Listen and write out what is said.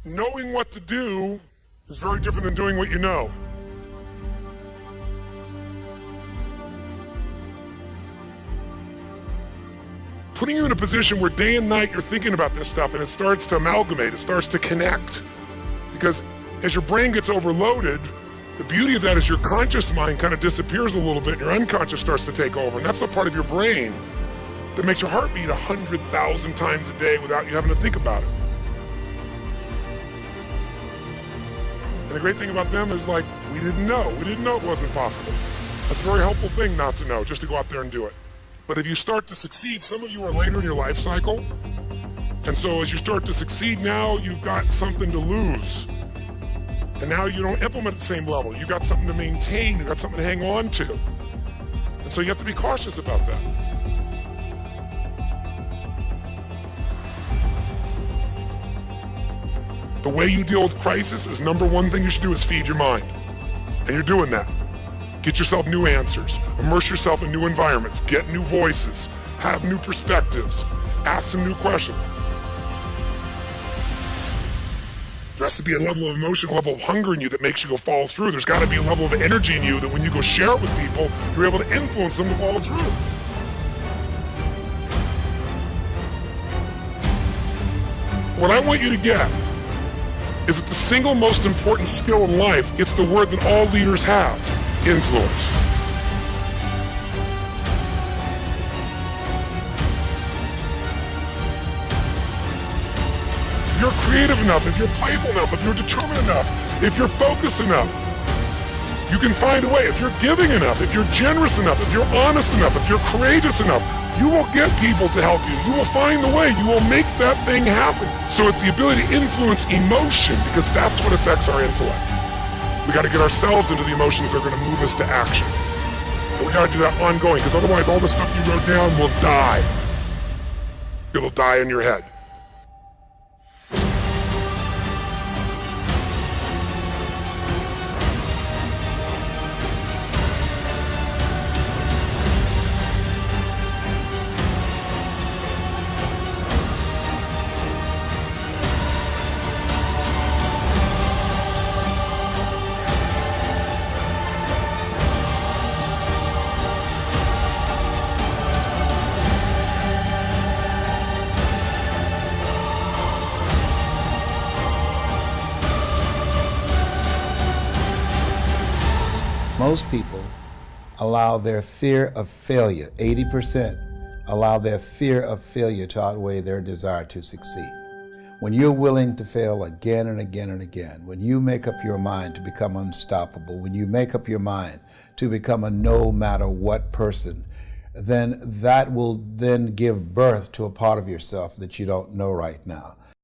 Knowing what to do is very different than doing what you know. Putting you in a position where day and night you're thinking about this stuff and it starts to amalgamate, it starts to connect. Because as your brain gets overloaded, the beauty of that is your conscious mind kind of disappears a little bit and your unconscious starts to take over. And that's the part of your brain that makes your heart beat 100,000 times a day without you having to think about it. And the great thing about them is, like, we didn't know. We didn't know it wasn't possible. That's a very helpful thing not to know, just to go out there and do it. But if you start to succeed, some of you are later in your life cycle. And so as you start to succeed now, you've got something to lose. And now you don't implement at the same level. You've got something to maintain. You've got something to hang on to. And so you have to be cautious about that. The way you deal with crisis is number one thing you should do is feed your mind. And you're doing that. Get yourself new answers. Immerse yourself in new environments. Get new voices. Have new perspectives. Ask some new questions. There has to be a level of emotion, a level of hunger in you that makes you go follow through. There's got to be a level of energy in you that when you go share it with people, you're able to influence them to follow through. What I want you to get is that the single most important skill in life, it's the word that all leaders have: influence. If you're creative enough, if you're playful enough, if you're determined enough, if you're focused enough, you can find a way. If you're giving enough, if you're generous enough, if you're honest enough, if you're courageous enough, you will get people to help you. You will find a way. You will make that thing happen. So it's the ability to influence emotion, because that's what affects our intellect. We got to get ourselves into the emotions that are going to move us to action. And we got to do that ongoing, because otherwise all the stuff you wrote down will die. It'll die in your head. Most people allow their fear of failure, 80%, allow their fear of failure to outweigh their desire to succeed. When you're willing to fail again and again and again, when you make up your mind to become unstoppable, when you make up your mind to become a no matter what person, then that will then give birth to a part of yourself that you don't know right now.